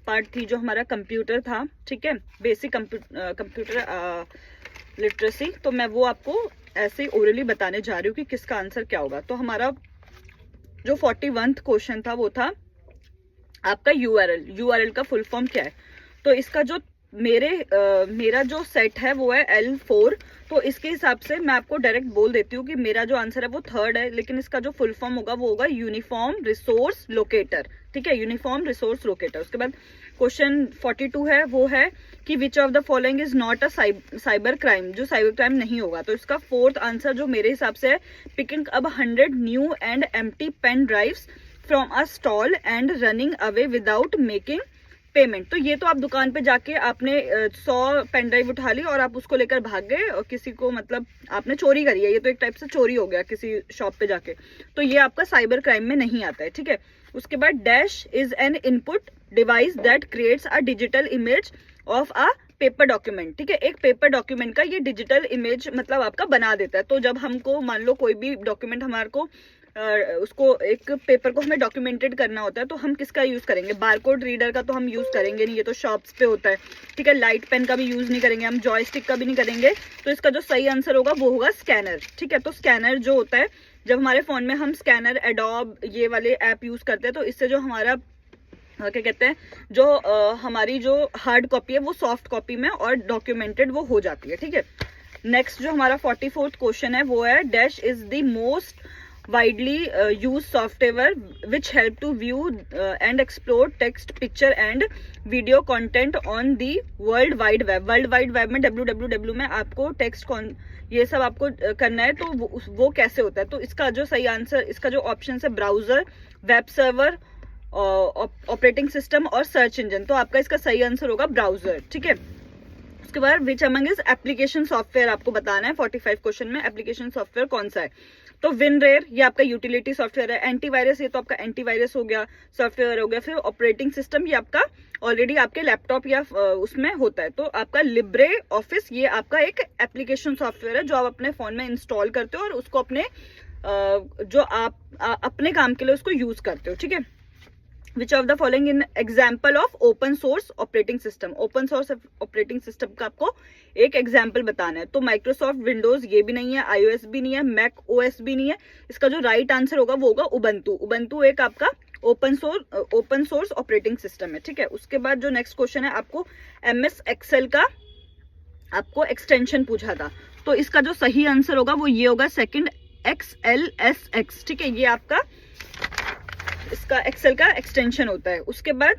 Part थी जो हमारा कंप्यूटर था, ठीक है, बेसिक कंप्यूटर लिटरेसी। तो मैं वो आपको ऐसे ही ओरली बताने जा रही हूँ कि किसका आंसर क्या होगा। तो हमारा जो 41वां क्वेश्चन था वो था आपका यूआरएल का फुल फॉर्म क्या है। तो इसका जो मेरा जो सेट है वो है L4। तो इसके हिसाब से मैं आपको डायरेक्ट बोल देती हूँ कि मेरा जो आंसर है वो 3rd है, लेकिन इसका जो फुल फॉर्म होगा वो होगा यूनिफॉर्म रिसोर्स लोकेटर, ठीक है, यूनिफॉर्म रिसोर्स लोकेटर। उसके बाद क्वेश्चन 42 है, वो है कि which of the following is not a cyber crime, जो साइबर क्राइम नहीं होगा। तो इसका 4th आंसर जो मेरे हिसाब से है, picking up 100 new and empty pen drives from a stall and running away without making payment. तो ये तो आप दुकान पे जाके आपने 100 पेन ड्राइव उठा ली और आप उसको लेकर भाग गए और किसी को मतलब आपने चोरी करी है, ये तो एक टाइप से चोरी हो गया किसी शॉप पे जाके। तो ये आपका साइबर क्राइम में नहीं आता है, ठीक है। उसके बाद dash is an input device that creates a digital image of a paper document, ठीक है। एक पेपर डॉक्यूमेंट का ये डिजिटल इमेज मतलब आपका बना देता है। तो जब हमको मान लो कोई भी डॉक्यूमेंट हमारे को उसको एक पेपर को हमें डॉक्यूमेंटेड करना होता है, तो हम किसका यूज करेंगे? बारकोड रीडर का तो हम यूज करेंगे नहीं, ये तो शॉप्स पे होता है, ठीक है। लाइट पेन का भी यूज नहीं करेंगे हम, जॉयस्टिक का भी नहीं करेंगे। तो इसका जो सही आंसर होगा वो होगा स्कैनर, ठीक है। तो स्कैनर जो होता है, जब हमारे फोन में हम स्कैनर, एडोब ये वाले ऐप यूज करते हैं, तो इससे जो हमारा क्या कहते हैं, जो हमारी जो हार्ड कॉपी है वो सॉफ्ट कॉपी में और डॉक्यूमेंटेड वो हो जाती है, ठीक है। नेक्स्ट जो हमारा 44th क्वेश्चन है वो है dash is the most widely used software which help to view and explore text, picture and video content on the world wide web। World wide web में www में आपको टेक्स्ट ये सब आपको करना है, तो वो कैसे होता है? तो इसका जो सही आंसर, इसका जो ऑप्शन है browser, web server, operating system और सर्च इंजन। तो आपका इसका सही आंसर होगा ब्राउजर, ठीक है। उसके बाद which among is application software आपको बताना है 45 क्वेश्चन में, एप्लीकेशन सॉफ्टवेयर कौन सा है। तो विनरेयर ये आपका यूटिलिटी सॉफ्टवेयर है, एंटीवायरस ये तो आपका एंटीवायरस हो गया, सॉफ्टवेयर हो गया। फिर ऑपरेटिंग सिस्टम ये आपका ऑलरेडी आपके लैपटॉप या उसमें होता है। तो आपका लिब्रे ऑफिस ये आपका एक एप्लीकेशन सॉफ्टवेयर है जो आप अपने फोन में इंस्टॉल करते हो और उसको अपने जो आप अपने काम के लिए उसको यूज करते हो, ठीक है। Which of the following in example of open source operating system, open source operating system का आपको एक एग्जाम्पल बताना है। तो माइक्रोसॉफ्ट विंडोज ये भी नहीं है, iOS भी नहीं है, मैक OS भी नहीं है। इसका जो राइट आंसर होगा वो होगा उबंटू। उबंटू एक आपका ओपन सोर्स ऑपरेटिंग सिस्टम है, ठीक है। उसके बाद जो नेक्स्ट क्वेश्चन है, आपको MS एक्सेल का आपको एक्सटेंशन पूछा था। तो इसका जो सही आंसर होगा वो ये होगा सेकंड XLSX, ठीक है। ये आपका इसका एक्सेल का एक्सटेंशन होता है। उसके बाद